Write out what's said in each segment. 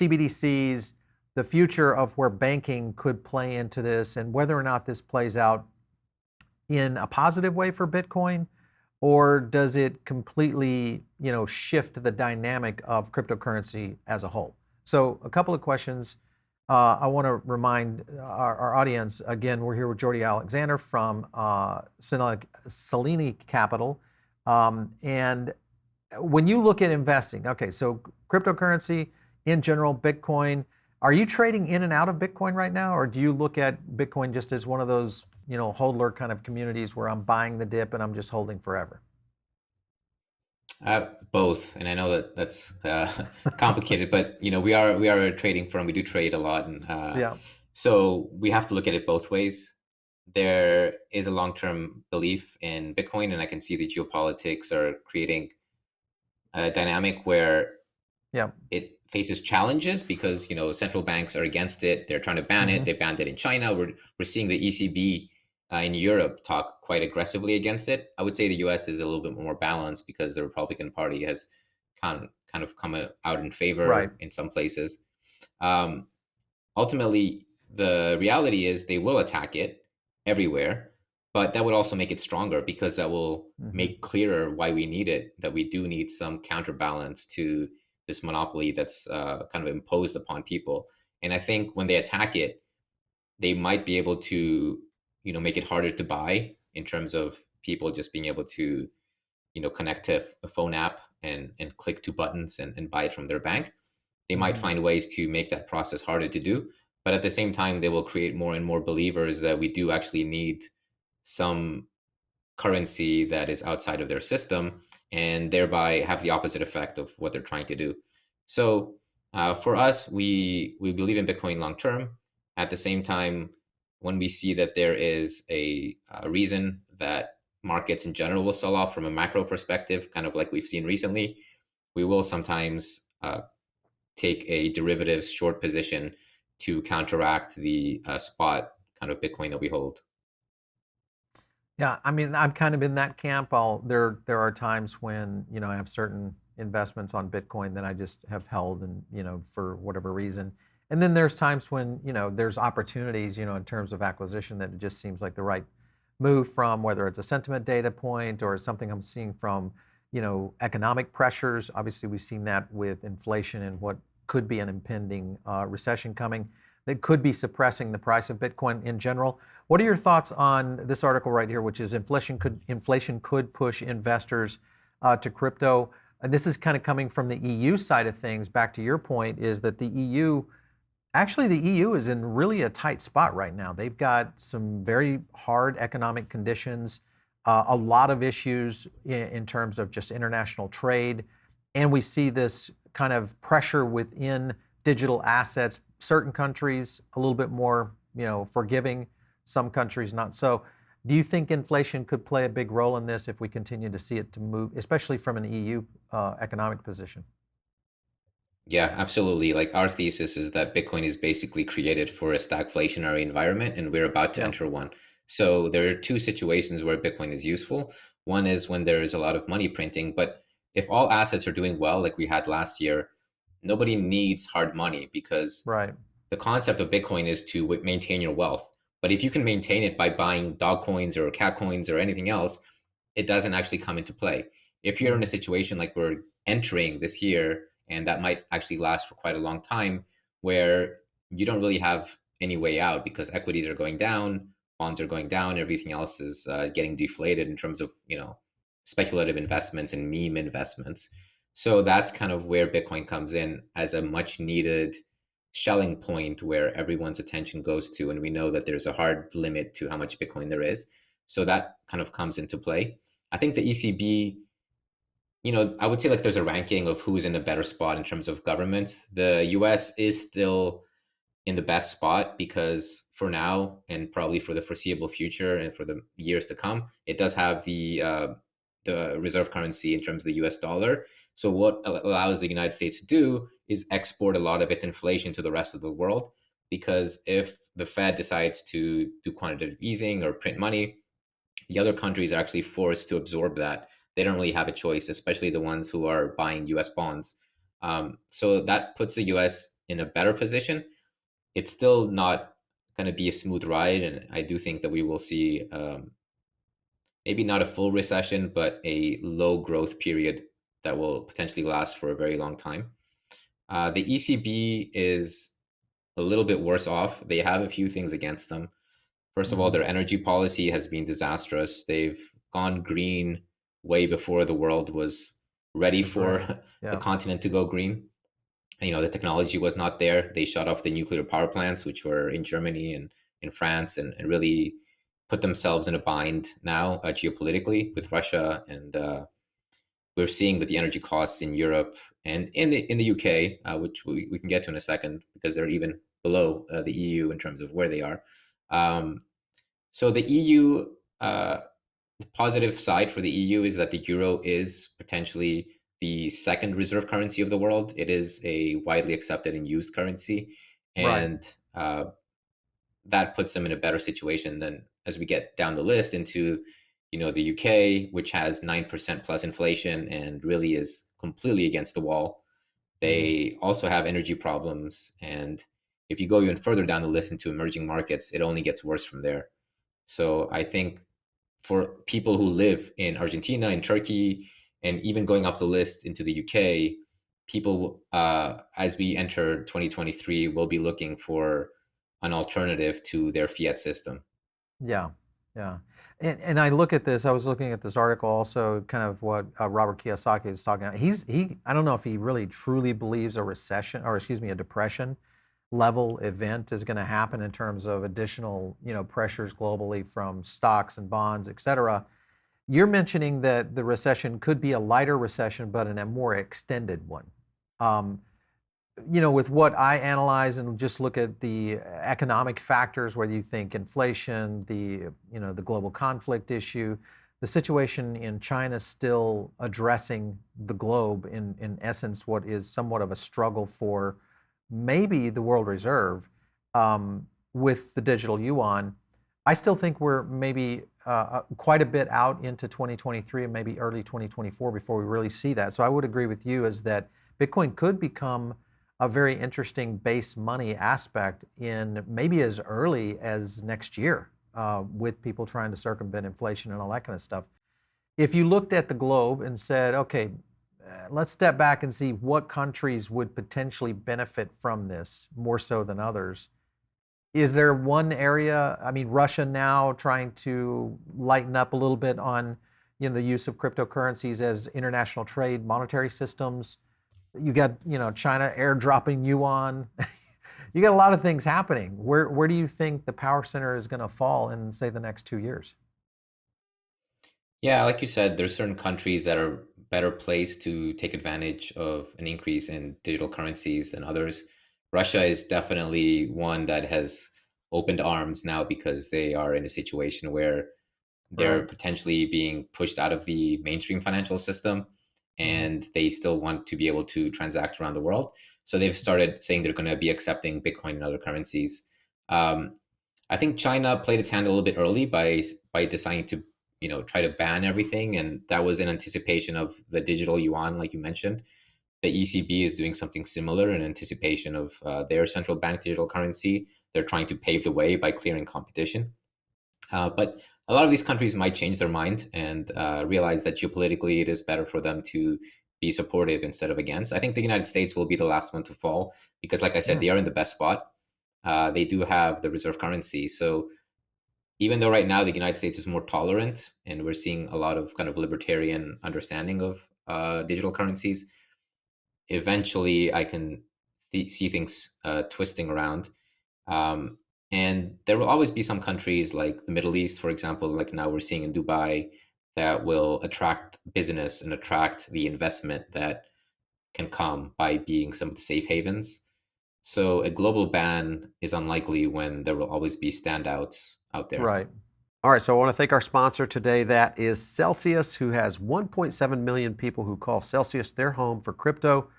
CBDCs, the future of where banking could play into this, and whether or not this plays out in a positive way for Bitcoin, or does it completely, shift the dynamic of cryptocurrency as a whole? So a couple of questions. I want to remind our audience, again, we're here with Jordi Alexander from Selini Capital. And when you look at investing, okay, so cryptocurrency in general, Bitcoin, are you trading in and out of Bitcoin right now? Or do you look at Bitcoin just as one of those, hodler kind of communities where I'm buying the dip and I'm just holding forever? Both, and I know that that's complicated, but we are a trading firm. We do trade a lot, and Yeah. so we have to look at it both ways. There is a long-term belief in Bitcoin, and I can see the geopolitics are creating a dynamic where Yeah. it faces challenges because central banks are against it. They're trying to ban it. Hmm. They banned it in China. We're seeing the ECB in Europe talk quite aggressively against it. I would say the U.S. is a little bit more balanced because the Republican Party has kind of come out in Right. favor in some places. Um, Ultimately, the reality is they will attack it everywhere, but that would also make it stronger because that will Hmm. make clearer why we need it, that we do need some counterbalance to this monopoly that's kind of imposed upon people. And I think when they attack it, they might be able to, make it harder to buy in terms of people just being able to, connect to a phone app and click two buttons and buy it from their bank. They might Hmm. find ways to make that process harder to do. But at the same time, they will create more and more believers that we do actually need some currency that is outside of their system, and thereby have the opposite effect of what they're trying to do. So for us, we believe in Bitcoin long term. At the same time, when we see that there is a reason that markets in general will sell off from a macro perspective, kind of like we've seen recently, we will sometimes take a derivatives short position to counteract the spot kind of Bitcoin that we hold. Yeah, I mean, I'm kind of in that camp. There are times when, I have certain investments on Bitcoin that I just have held and, for whatever reason. And then there's times when, there's opportunities, in terms of acquisition that it just seems like the right move from whether it's a sentiment data point or something I'm seeing from, economic pressures. Obviously, we've seen that with inflation and what could be an impending recession coming that could be suppressing the price of Bitcoin in general. What are your thoughts on this article right here, which is inflation could push investors to crypto? And this is kind of coming from the EU side of things. Back to your point, is that the EU is in really a tight spot right now. They've got some very hard economic conditions, a lot of issues in terms of just international trade, and we see this kind of pressure within digital assets. Certain countries a little bit more, forgiving, some countries not so. Do you think inflation could play a big role in this if we continue to see it to move, especially from an EU economic position? Yeah, absolutely. Like our thesis is that Bitcoin is basically created for a stagflationary environment, and we're about to Yeah. enter one. So there are two situations where Bitcoin is useful. One is when there is a lot of money printing, but if all assets are doing well, like we had last year, nobody needs hard money because Right. the concept of Bitcoin is to maintain your wealth. But if you can maintain it by buying dog coins or cat coins or anything else, it doesn't actually come into play. If you're in a Hmm. situation like we're entering this year, and that might actually last for quite a long time, where you don't really have any way out because equities are going down, bonds are going down, everything else is getting deflated in terms of speculative investments and meme investments. So that's kind of where Bitcoin comes in as a much needed shelling point where everyone's attention goes to, and we know that there's a hard limit to how much Bitcoin there is. So that kind of comes into play. I think the ECB, I would say like there's a ranking of who's in a better spot in terms of governments. The US is still in the best spot because for now and probably for the foreseeable future and for the years to come, it does have the reserve currency in terms of the US dollar. So what allows the United States to do is export a lot of its inflation to the rest of the world, because if the Fed decides to do quantitative easing or print money, the other countries are actually forced to absorb that. They don't really have a choice, especially the ones who are buying US bonds. So that puts the US in a better position. It's still not going to be a smooth ride, and I do think that we will see maybe not a full recession, but a low growth period that will potentially last for a very long time. The ECB is a little bit worse off. They have a few things against them. First of all, Hmm. their energy policy has been disastrous. They've gone green way before the world was ready Was for ready. the Yeah. continent to go green. The technology was not there. They shut off the nuclear power plants, which were in Germany and in France, and really put themselves in a bind now geopolitically with Russia. And we're seeing that the energy costs in Europe and in the UK, which we can get to in a second, because they're even below the EU in terms of where they are. Um, so the EU, the positive side for the EU is that the euro is potentially the second reserve currency of the world. It is a widely accepted and used currency, Right. and that puts them in a better situation than as we get down the list into, the UK, which has 9% plus inflation and really is completely against the wall. Hmm. They also have energy problems, and if you go even further down the list into emerging markets, it only gets worse from there. So I think for people who live in Argentina and Turkey, and even going up the list into the UK, people, as we enter 2023, will be looking for an alternative to their fiat system. Yeah. Yeah. And I look at this, I was looking at this article also, kind of what Robert Kiyosaki is talking about. I don't know if he really truly believes a recession, or excuse me, a depression level event is going to happen in terms of additional, pressures globally from stocks and bonds, et cetera. You're mentioning that the recession could be a lighter recession, but in a more extended one. Um, with what I analyze and just look at the economic factors, whether you think inflation, the global conflict issue, the situation in China still addressing the globe in essence, what is somewhat of a struggle for maybe the world reserve with the digital yuan. I still think we're maybe quite a bit out into 2023 and maybe early 2024 before we really see that. So I would agree with you, is that Bitcoin could become a very interesting base money aspect in maybe as early as next year, with people trying to circumvent inflation and all that kind of stuff. If you looked at the globe and said, okay, let's step back and see what countries would potentially benefit from this more so than others. Is there one area, I mean, Russia now trying to lighten up a little bit on, the use of cryptocurrencies as international trade monetary systems. You got, China airdropping yuan. You got a lot of things happening. Where do you think the power center is going to fall in, say, the next 2 years? Yeah, like you said, there's certain countries that are better placed to take advantage of an increase in digital currencies than others. Russia is definitely one that has opened arms now because they are in a situation where they're Right. potentially being pushed out of the mainstream financial system, Hmm. and they still want to be able to transact around the world. So they've started saying they're going to be accepting Bitcoin and other currencies. Um, I think China played its hand a little bit early by deciding to try to ban everything, and that was in anticipation of the digital yuan, like you mentioned. The ECB is doing something similar in anticipation of their central bank digital currency. They're trying to pave the way by clearing competition. But a lot of these countries might change their mind and realize that geopolitically it is better for them to be supportive instead of against. I think the United States will be the last one to fall because, like I said, Yeah. they are in the best spot. They do have the reserve currency. So even though right now the United States is more tolerant and we're seeing a lot of kind of libertarian understanding of digital currencies, eventually I can see things twisting around. Um, and there will always be some countries like the Middle East, for example, like now we're seeing in Dubai, that will attract business and attract the investment that can come by being some of the safe havens. So a global ban is unlikely when there will always be standouts out there. Right. All right, so I want to thank our sponsor today. That is Celsius, who has 1.7 million people who call Celsius their home for crypto.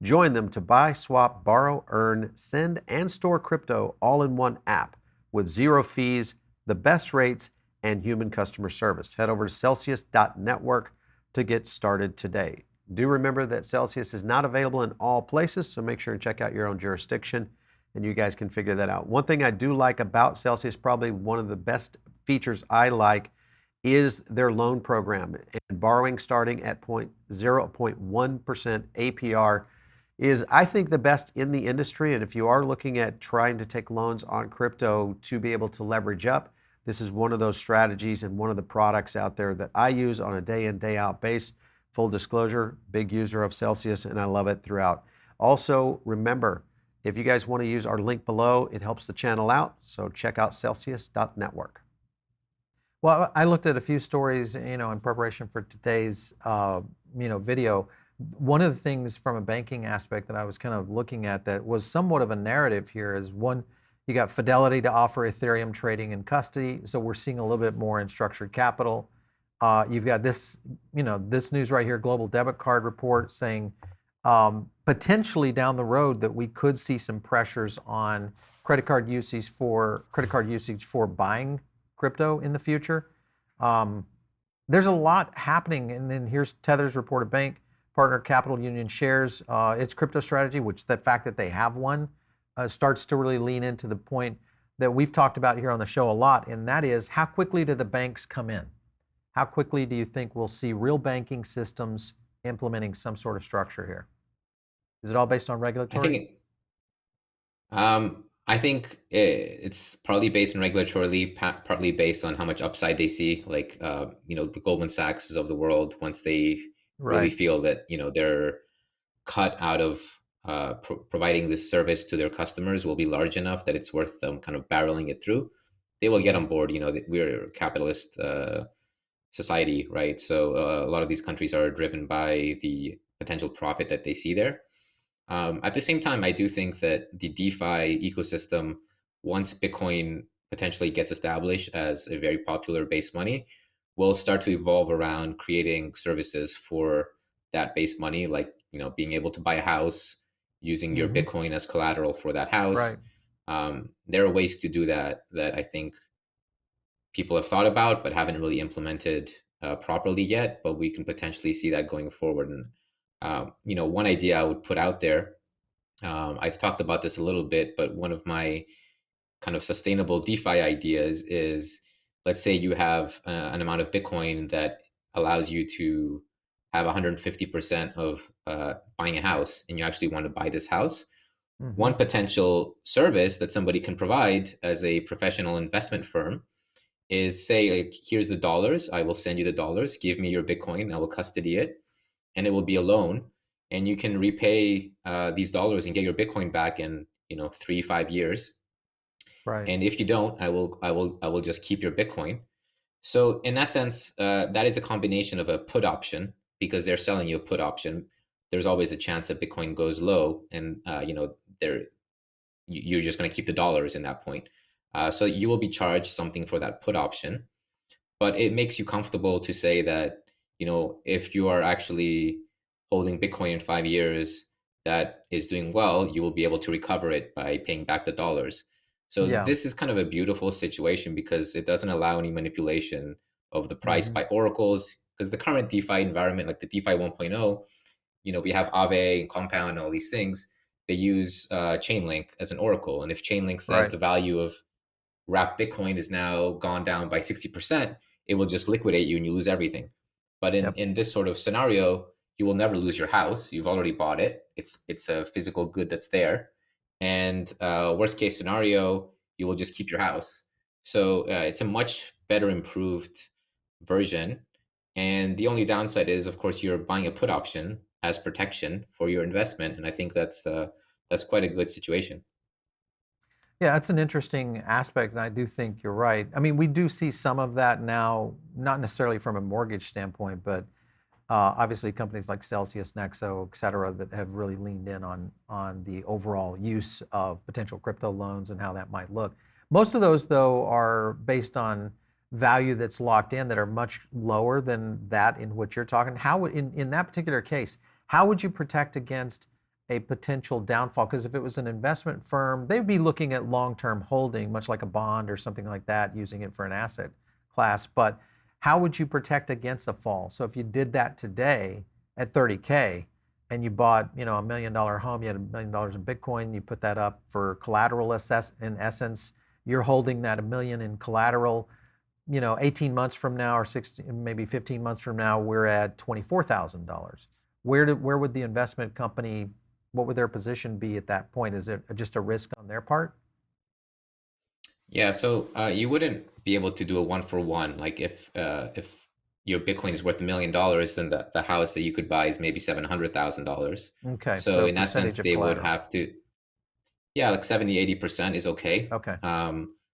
Join them to buy, swap, borrow, earn, send, and store crypto all in one app with zero fees, the best rates, and human customer service. Head over to Celsius.network to get started today. Do remember that Celsius is not available in all places, so make sure and check out your own jurisdiction and you guys can figure that out. One thing I do like about Celsius, probably one of the best features I like, is their loan program. And borrowing starting at 0.1% APR is, I think, the best in the industry. And if you are looking at trying to take loans on crypto to be able to leverage up, this is one of those strategies and one of the products out there that I use on a day in, day out base. Full disclosure, big user of Celsius, and I love it throughout. Also, remember, if you guys want to use our link below, it helps the channel out. So check out celsius.network. Well, I looked at a few stories, in preparation for today's, video. One of the things from a banking aspect that I was kind of looking at that was somewhat of a narrative here is one, you got Fidelity to offer Ethereum trading in custody. So we're seeing a little bit more in structured capital. You've got this, this news right here, global debit card report saying potentially down the road that we could see some pressures on credit card usage for buying crypto in the future. There's a lot happening, and then here's Tether's reported bank partner Capital Union shares its crypto strategy, which the fact that they have one starts to really lean into the point that we've talked about here on the show a lot, and that is how quickly do the banks come in? How quickly do you think we'll see real banking systems implementing some sort of structure here? Is it all based on I regulatory? think I think it's partly based on regulatorily, partly based on how much upside they see. Like, the Goldman Sachs of the world, once they really Right. feel that they're cut out of providing this service to their customers will be large enough that it's worth them kind of barreling it through. They will get Mm-hmm. on board. We're a capitalist society, right? So a lot of these countries are driven by the potential profit that they see there. At the same time, I do think that the DeFi ecosystem, once Bitcoin potentially gets established as a very popular base money, will start to evolve around creating services for that base money, like being able to buy a house using your Mm-hmm. Bitcoin as collateral for that house. Right. There are ways to do that I think people have thought about but haven't really implemented properly yet. But we can potentially see that going forward. And one idea I would put out there, I've talked about this a little bit, but one of my kind of sustainable DeFi ideas is, let's say you have an amount of Bitcoin that allows you to have 150% of buying a house, and you actually want to buy this house. Mm-hmm. One potential service that somebody can provide as a professional investment firm is say, like, here's the dollars, I will send you the dollars, give me your Bitcoin, I will custody it, and it will be a loan, and you can repay these dollars and get your Bitcoin back in 3-5 years. Right. And if you don't, I will just keep your Bitcoin. So in essence, that is a combination of a put option, because they're selling you a put option. There's always a chance that Bitcoin goes low, and they're you're just going to keep the dollars in that point. So you will be charged something for that put option, but it makes you comfortable to say that if you are actually holding Bitcoin in 5 years that is doing well, you will be able to recover it by paying back the dollars. So Yeah. this is kind of a beautiful situation because it doesn't allow any manipulation of the price Mm-hmm. by oracles, because the current DeFi environment, like the DeFi 1.0, we have Aave and Compound and all these things. They use Chainlink as an oracle, and if Chainlink says Right. the value of wrapped Bitcoin is now gone down by 60%, it will just liquidate you and you lose everything. But in, Yep. in this sort of scenario, you will never lose your house. You've already bought it. It's a physical good that's there. And worst case scenario, you will just keep your house. So it's a much better improved version. And the only downside is, of course, you're buying a put option as protection for your investment. And I think that's quite a good situation. Yeah, that's an interesting aspect, and I do think you're right. I mean, we do see some of that now, not necessarily from a mortgage standpoint, but obviously companies like Celsius, Nexo, et cetera, that have really leaned in on the overall use of potential crypto loans and how that might look. Most of those, though, are based on value that's locked in that are much lower than that in what you're talking. How would, in that particular case, how would you protect against a potential downfall? Because if it was an investment firm, they'd be looking at long-term holding, much like a bond or something like that, using it for an asset class. But how would you protect against a fall? So if you did that today, at 30K and you bought, you know, $1 million home, you had $1 million in Bitcoin, you put that up for collateral in essence, you're holding that $1 million in collateral, you know, 18 months from now or 16, maybe 15 months from now, we're at $24,000. Where would the investment company, what would their position be at that point? Is it just a risk on their part? Yeah, so you wouldn't be able to do a one for one. Like if your Bitcoin is worth $1 million, then the house that you could buy is maybe $700,000. Okay, So so in essence, percentage of they would collateral. have to, yeah, like 70, 80% is okay. Okay.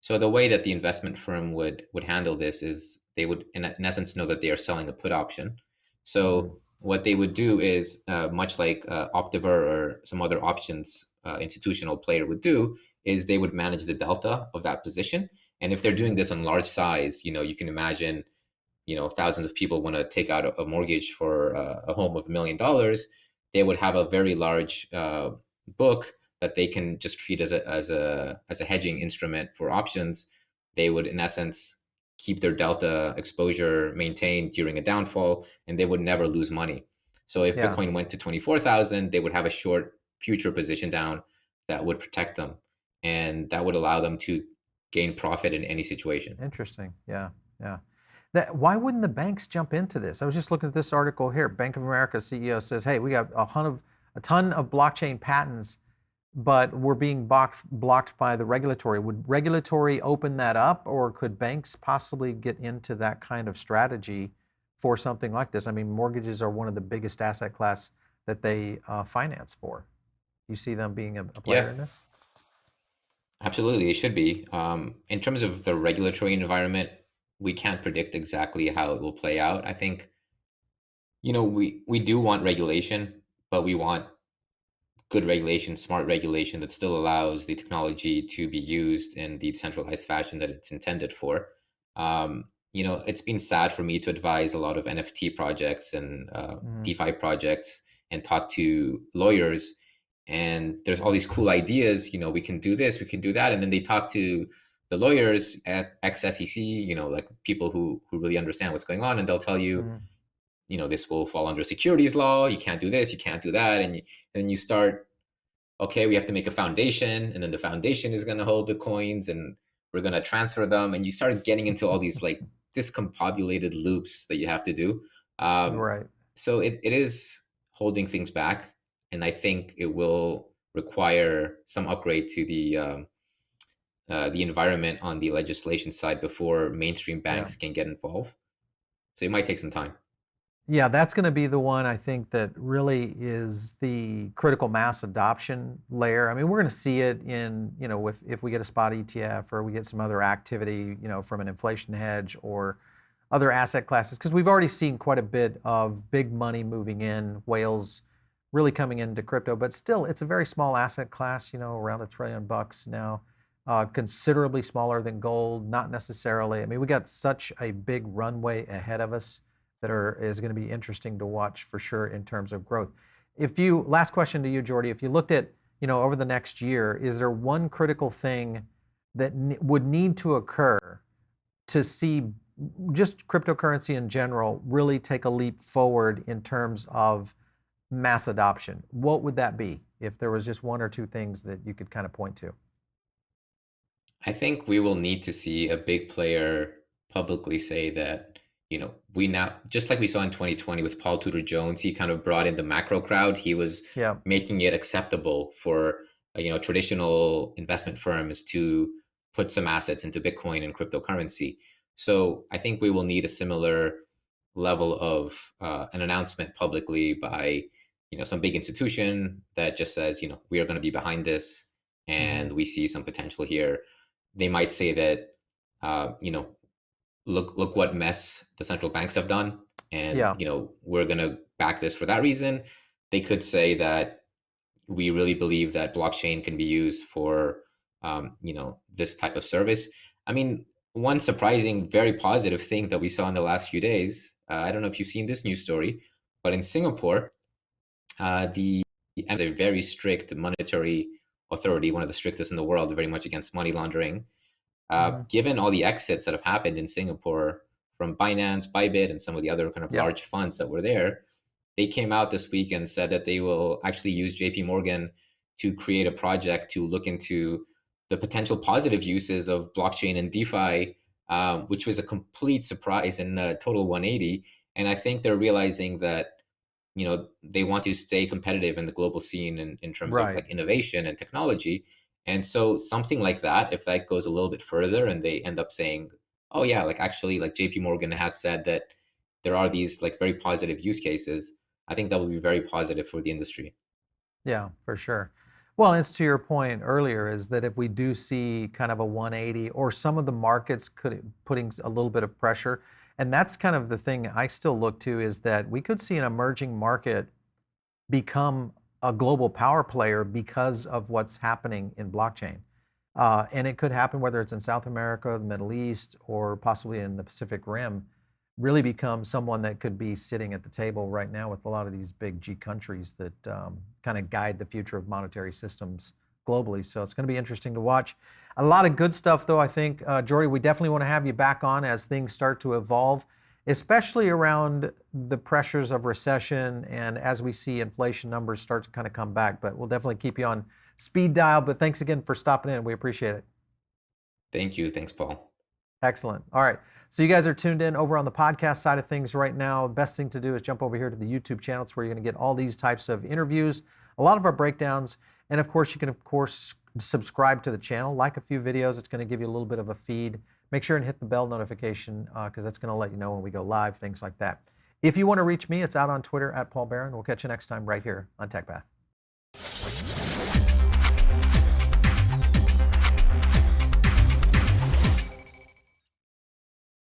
So the way that the investment firm would handle this is they would in essence know that they are selling a put option. So what they would do is much like Optiver or some other options institutional player would do, is they would manage the delta of that position. And if they're doing this on large size, you know, you can imagine, you know, thousands of people want to take out a mortgage for a home of $1 million, they would have a very large book that they can just treat as a hedging instrument for options. They would in essence keep their delta exposure maintained during a downfall, and they would never lose money. So if Yeah. Bitcoin went to 24,000, they would have a short future position down that would protect them, and that would allow them to gain profit in any situation. Interesting. Yeah. Yeah. Why wouldn't the banks jump into this? I was just looking at this article here. Bank of America CEO says, "Hey, we got a ton of blockchain patents, but we're being blocked by the regulatory. Would regulatory open that up, or could banks possibly get into that kind of strategy for something like this? I mean, mortgages are one of the biggest asset class that they finance for. You see them being a player Yeah, in this? absolutely, it should be. In terms of the regulatory environment, we can't predict exactly how it will play out. I think, you know, we do want regulation, but we want good regulation, smart regulation that still allows the technology to be used in the decentralized fashion that it's intended for. You know, it's been sad for me to advise a lot of NFT projects and Mhm. DeFi projects and talk to lawyers. And there's all these cool ideas. You know, we can do this, we can do that, and then they talk to the lawyers at ex SEC. You know, like people who really understand what's going on, and they'll tell you, Mhm. you know, this will fall under securities law. You can't do this, you can't do that, and then you start, okay, we have to make a foundation, and then the foundation is going to hold the coins, and we're going to transfer them, and you start getting into all these like discombobulated loops that you have to do. Um, Right. so it is holding things back, and I think it will require some upgrade to the environment on the legislation side before mainstream Yeah. banks can get involved. So it might take some time. Yeah, that's going to be the one I think that really is the critical mass adoption layer. I mean, we're going to see it in, you know, if we get a spot ETF or we get some other activity, you know, from an inflation hedge or other asset classes, because we've already seen quite a bit of big money moving in, whales really coming into crypto, but still, it's a very small asset class, you know, around $1 trillion now, considerably smaller than gold, not necessarily. I mean, we got such a big runway ahead of us is going to be interesting to watch for sure in terms of growth. Last question to you, Jordi, if you looked at, you know, over the next year, is there one critical thing that would need to occur to see just cryptocurrency in general really take a leap forward in terms of mass adoption? What would that be if there was just one or two things that you could kind of point to? I think we will need to see a big player publicly say that, you know, we now, just like we saw in 2020 with Paul Tudor Jones, he kind of brought in the macro crowd. He was Yeah. making it acceptable for, you know, traditional investment firms to put some assets into Bitcoin and cryptocurrency. So I think we will need a similar level of an announcement publicly by, you know, some big institution that just says, you know, we are going to be behind this Hmm. and we see some potential here. They might say that, you know, look what mess the central banks have done, and Yeah. you know we're gonna back this for that reason. They could say that we really believe that blockchain can be used for, you know, this type of service. I mean, one surprising, very positive thing that we saw in the last few days. I don't know if you've seen this news story, but in Singapore, the is a very strict monetary authority, one of the strictest in the world, very much against money laundering. Hmm. Given all the exits that have happened in Singapore from Binance, Bybit, and some of the other kind of Yep. large funds that were there, they came out this week and said that they will actually use JP Morgan to create a project to look into the potential positive uses of blockchain and DeFi, which was a complete surprise and a total 180. And I think they're realizing that they want to stay competitive in the global scene in terms of Right. like innovation and technology. And so something like that, if that goes a little bit further and they end up saying, oh yeah, like actually like JP Morgan has said that there are these like very positive use cases, I think that would be very positive for the industry. Yeah, for sure. Well, it's to your point earlier is that if we do see kind of a 180 or some of the markets putting a little bit of pressure, and that's kind of the thing I still look to is that we could see an emerging market become a global power player because of what's happening in blockchain. And it could happen whether it's in South America, the Middle East, or possibly in the Pacific Rim, really become someone that could be sitting at the table right now with a lot of these big G countries that kind of guide the future of monetary systems globally. So it's going to be interesting to watch. A lot of good stuff, though, I think. Jordi, we definitely want to have you back on as things start to evolve, especially around the pressures of recession and as we see inflation numbers start to kind of come back. But we'll definitely keep you on speed dial. But thanks again for stopping in. We appreciate it. Thank you. Thanks, Paul. Excellent. All right. So you guys are tuned in over on the podcast side of things right now. The best thing to do is jump over here to the YouTube channel. It's where you're going to get all these types of interviews, a lot of our breakdowns, and of course, you can subscribe to the channel, like a few videos. It's going to give you a little bit of a feed. Make sure and hit the bell notification because that's going to let you know when we go live, things like that. If you want to reach me, it's out on Twitter at Paul Barron. We'll catch you next time right here on TechPath.